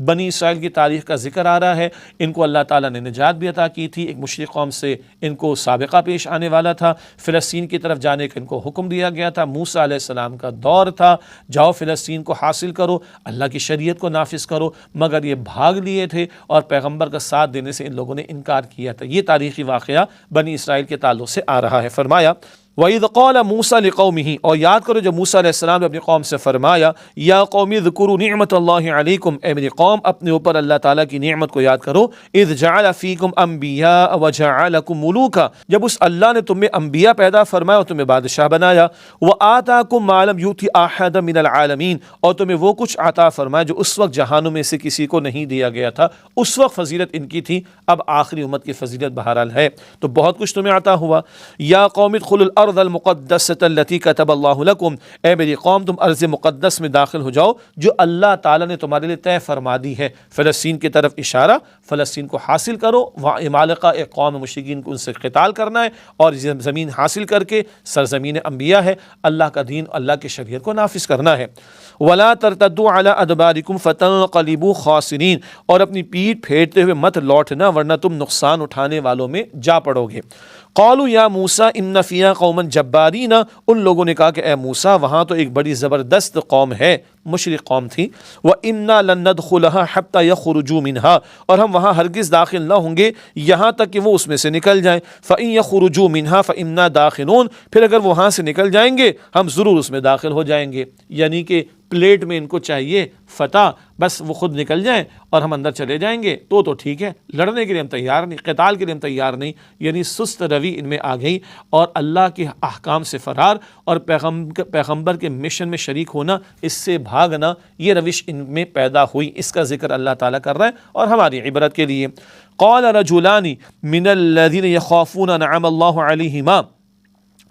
بنی اسرائیل کی تاریخ کا ذکر آ رہا ہے۔ ان کو اللہ تعالیٰ نے نجات بھی عطا کی تھی، ایک مشرک قوم سے ان کو سابقہ پیش آنے والا تھا، فلسطین کی طرف جانے کا ان کو حکم دیا گیا تھا، موسیٰ علیہ السلام کا دور تھا، جاؤ فلسطین کو حاصل کرو، اللہ کی شریعت کو نافذ کرو، مگر یہ بھاگ لیے تھے اور پیغمبر کا ساتھ دینے سے ان لوگوں نے انکار کیا تھا۔ یہ تاریخی واقعہ بنی اسرائیل کے تعلق سے آ رہا ہے۔ فرمایا وَإِذْ قَالَ مُوسَىٰ لِقَوْمِهِ، اور یاد کرو جب موسیٰ علیہ السلام نے اپنی قوم سے فرمایا یا قومی اذکروا نعمت اللہ علیکم، اے میری قوم اپنے اوپر اللہ تعالیٰ کی نعمت کو یاد کرو، اذ جعل فیکم انبیاء وجعلکم ملوکا، جب اس اللہ نے تم میں انبیاء پیدا فرمایا اور تمہیں بادشاہ بنایا، وآتاکم ما لم یؤت احدا من العالمین، اور تمہیں وہ کچھ عطا فرمایا جو اس وقت جہانوں میں سے کسی کو نہیں دیا گیا تھا۔ اس وقت فضیلت ان کی تھی، اب آخری امت کی فضیلت بہرحال ہے، تو بہت کچھ تمہیں عطا ہوا۔ یا قوم ادخلوا الارض المقدسۃ التي كتب اللہ لکم، اے میری قوم تم ارض مقدس میں داخل ہو جاؤ جو اللہ تعالیٰ نے تمہارے لیے طے فرما دی ہے۔ فلسطین کی طرف اشارہ، فلسطین کو حاصل کرو، وہاں عمالقہ ایک قوم مشرکین کو ان سے قتال کرنا ہے، اور زمین حاصل کر کے سرزمین انبیاء ہے، اللہ کا دین اللہ کی شریعت کو نافذ کرنا ہے۔ وَلَا تَرْتَدُّوا عَلَىٰ أَدْبَارِكُمْ فَتَنْقَلِبُوا خَاسِرِينَ، اور اپنی پیٹھ پھیرتے ہوئے مت لوٹنا ورنہ تم نقصان اٹھانے والوں میں جا پڑو گے۔ قالوا یا موسیٰ ان فیہا قوما جبارین، ان لوگوں نے کہا کہ اے موسیٰ وہاں تو ایک بڑی زبردست قوم ہے، مشرک قوم تھی، وَإِنَّا لَن نَّدْخُلَهَا حَتَّى يَخْرُجُوا مِنْهَا، اور ہم وہاں ہرگز داخل نہ ہوں گے یہاں تک کہ وہ اس میں سے نکل جائیں، فَإِن يَخْرُجُوا مِنْهَا فَإِنَّا دَاخِلُونَ، پھر اگر وہاں سے نکل جائیں گے ہم ضرور اس میں داخل ہو جائیں گے، یعنی کہ پلیٹ میں ان کو چاہیے فتح، بس وہ خود نکل جائیں اور ہم اندر چلے جائیں گے تو ٹھیک ہے، لڑنے کے لیے ہم تیار نہیں، قتال کے لیے ہم تیار نہیں، یعنی سست روی ان میں آ گئی، اور اللہ کے احکام سے فرار اور پیغمبر کے مشن میں شریک ہونا، اس سے بھاگنا، یہ روش ان میں پیدا ہوئی، اس کا ذکر اللہ تعالیٰ کر رہا ہے اور ہماری عبرت کے لیے۔ قال رجلان من الذین یخافون انعم اللہ علیہما،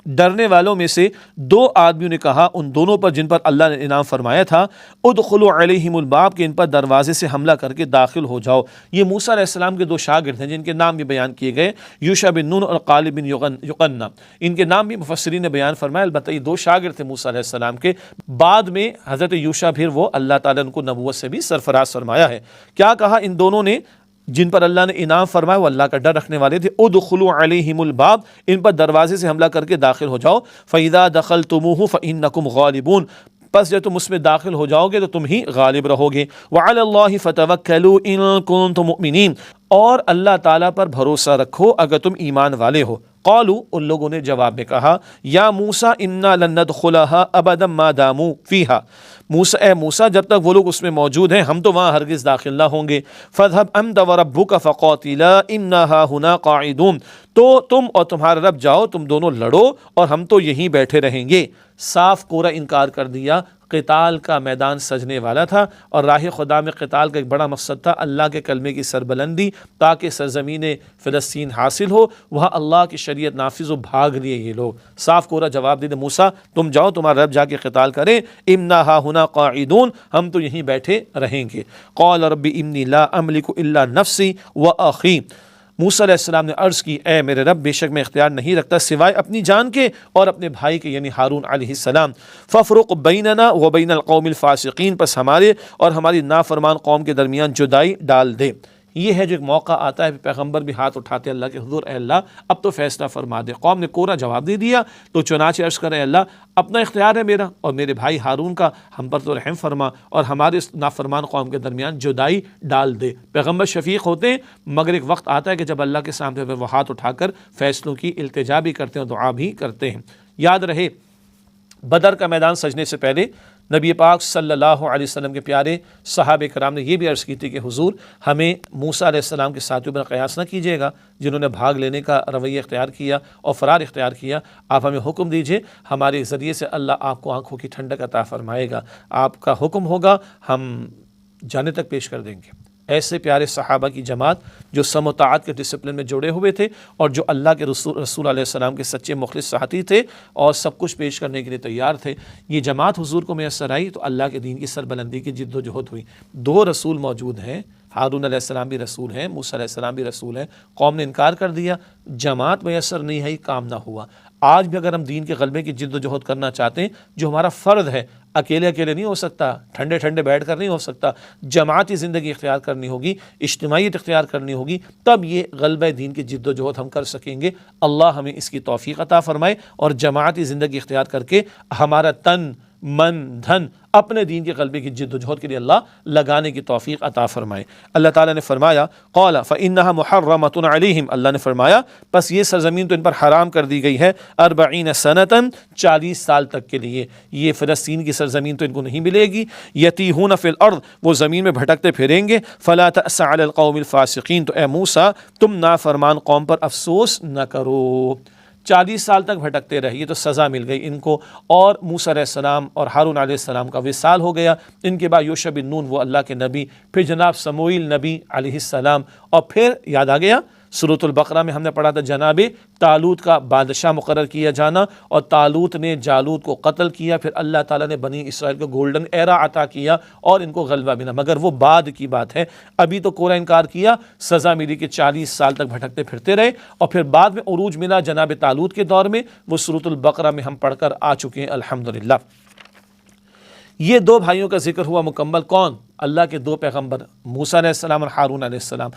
ڈرنے والوں میں سے دو آدمیوں نے کہا ان دونوں پر جن پر اللہ نے انعام فرمایا تھا، ادخلوا علیہم الباب، کہ ان پر دروازے سے حملہ کر کے داخل ہو جاؤ۔ یہ موسیٰ علیہ السلام کے دو شاگرد ہیں جن کے نام بھی بیان کیے گئے، یوشع بن نون اور غالب بن یقنہ، ان کے نام بھی مفسرین نے بیان فرمایا، البتہ یہ دو شاگرد تھے موسیٰ علیہ السلام کے، بعد میں حضرت یوشع پھر وہ اللہ تعالیٰ نے ان کو نبوت سے بھی سرفراز فرمایا ہے۔ کیا کہا ان دونوں نے جن پر اللہ نے انعام فرمایا وہ اللہ کا ڈر رکھنے والے تھے، ادخلوا علیہم الباب، ان پر دروازے سے حملہ کر کے داخل ہو جاؤ، فَإِذَا دَخَلْتُمُوهُ فَإِنَّكُمْ غَالِبُونَ، پس جب تم اس میں داخل ہو جاؤ گے تو تم ہی غالب رہو گے، وَعَلَى اللَّهِ فَتَوَكَّلُوا إِن كُنتُم مُؤْمِنِينَ، اور اللہ تعالیٰ پر بھروسہ رکھو اگر تم ایمان والے ہو۔ قالوا، ان لوگوں نے جواب میں کہا، یا موسیٰ انا لن ندخلها ابدا ما داموا فیہا، اے موسیٰ جب تک وہ لوگ اس میں موجود ہیں ہم تو وہاں ہرگز داخل نہ ہوں گے، فاذهب انت وربک فقاتلا انا هاہنا قاعدون، تو تم اور تمہارا رب جاؤ، تم دونوں لڑو اور ہم تو یہیں بیٹھے رہیں گے۔ صاف کورا انکار کر دیا، قتال کا میدان سجنے والا تھا، اور راہ خدا میں قتال کا ایک بڑا مقصد تھا اللہ کے کلمے کی سربلندی، تاکہ سرزمین فلسطین حاصل ہو، وہاں اللہ کی شریعت نافذ ہو۔ بھاگ لیے یہ لوگ، صاف کورا جواب دے موسیٰ تم جاؤ، تمہارا رب جا کے قتال کرے، انا ہاہنا قاعدون، ہم تو یہیں بیٹھے رہیں گے۔ قال رب انی لا املک الا نفسی واخی، موسیٰ علیہ السلام نے عرض کی اے میرے رب بے شک میں اختیار نہیں رکھتا سوائے اپنی جان کے اور اپنے بھائی کے یعنی ہارون علیہ السلام، فافرق بیننا وبین القوم الفاسقین، پس ہمارے اور ہماری نافرمان قوم کے درمیان جدائی ڈال دے۔ یہ ہے جو ایک موقع آتا ہے پیغمبر بھی ہاتھ اٹھاتے اللہ کے حضور، اے اللہ اب تو فیصلہ فرما دے۔ قوم نے کورا جواب دے دیا تو چنانچہ عرض کرے اللہ اپنا اختیار ہے میرا اور میرے بھائی ہارون کا، ہم پر تو رحم فرما اور ہمارے اس نافرمان قوم کے درمیان جدائی ڈال دے۔ پیغمبر شفیق ہوتے ہیں، مگر ایک وقت آتا ہے کہ جب اللہ کے سامنے وہ ہاتھ اٹھا کر فیصلوں کی التجا بھی کرتے ہیں، دعا بھی کرتے ہیں۔ یاد رہے بدر کا میدان سجنے سے پہلے نبی پاک صلی اللہ علیہ وسلم کے پیارے صحابہ کرام نے یہ بھی عرض کی تھی کہ حضور ہمیں موسیٰ علیہ السلام کے ساتھیوں پر قیاس نہ کیجیے گا جنہوں نے بھاگ لینے کا رویہ اختیار کیا اور فرار اختیار کیا، آپ ہمیں حکم دیجئے، ہمارے ذریعے سے اللہ آپ کو آنکھوں کی ٹھنڈک عطا فرمائے گا، آپ کا حکم ہوگا ہم جانے تک پیش کر دیں گے۔ ایسے پیارے صحابہ کی جماعت جو سم و طاعت کے ڈسپلن میں جڑے ہوئے تھے اور جو اللہ کے رسول علیہ السلام کے سچے مخلص ساتھی تھے اور سب کچھ پیش کرنے کے لیے تیار تھے، یہ جماعت حضور کو میسر آئی تو اللہ کے دین کی سربلندی کی جد و جہد ہوئی۔ دو رسول موجود ہیں، ہارون علیہ السلام بھی رسول ہیں، موسیٰ علیہ السلام بھی رسول ہیں، قوم نے انکار کر دیا، جماعت میسر نہیں ہے، کام نہ ہوا۔ آج بھی اگر ہم دین کے غلبے کی جد و جہد کرنا چاہتے ہیں، جو ہمارا فرض ہے، اکیلے اکیلے نہیں ہو سکتا، ٹھنڈے ٹھنڈے بیٹھ کر نہیں ہو سکتا، جماعتی زندگی اختیار کرنی ہوگی، اجتماعیت اختیار کرنی ہوگی، تب یہ غلبہ دین کی جد و جہد ہم کر سکیں گے۔ اللہ ہمیں اس کی توفیق عطا فرمائے اور جماعتی زندگی اختیار کر کے ہمارا تن من دھن اپنے دین کے غلبے کی جد و جہد کے لیے اللہ لگانے کی توفیق عطا فرمائے۔ اللہ تعالیٰ نے فرمایا قال فإنها محرمۃ علیہم، اللہ نے فرمایا پس یہ سرزمین تو ان پر حرام کر دی گئی ہے 40 سنۃ 40 سال تک کے لیے، یہ فلسطین کی سرزمین تو ان کو نہیں ملے گی۔ یتیہون فی الارض، وہ زمین میں بھٹکتے پھریں گے۔ فلا تأس علی القوم الفاسقین، تو اے موسیٰ تم نافرمان قوم پر افسوس نہ کرو۔ 40 سال تک بھٹکتے رہے، یہ تو سزا مل گئی ان کو، اور موسیٰ علیہ السلام اور ہارون علیہ السلام کا وصال ہو گیا۔ ان کے بعد یوشع بن نون وہ اللہ کے نبی، پھر جناب سموئیل نبی علیہ السلام، اور پھر یاد آ گیا سورۃ البقرہ میں ہم نے پڑھا تھا جناب طالوت کا بادشاہ مقرر کیا جانا، اور طالوت نے جالوت کو قتل کیا، پھر اللہ تعالیٰ نے بنی اسرائیل کو گولڈن ایرا عطا کیا اور ان کو غلبہ ملا، مگر وہ بعد کی بات ہے۔ ابھی تو کوڑا انکار کیا، سزا ملی کہ 40 سال تک بھٹکتے پھرتے رہے، اور پھر بعد میں عروج ملا جناب طالوت کے دور میں، وہ سورۃ البقرہ میں ہم پڑھ کر آ چکے ہیں الحمدللہ۔ یہ دو بھائیوں کا ذکر ہوا مکمل، کون؟ اللہ کے دو پیغمبر موسیٰ علیہ السلام اور ہارون علیہ السلام۔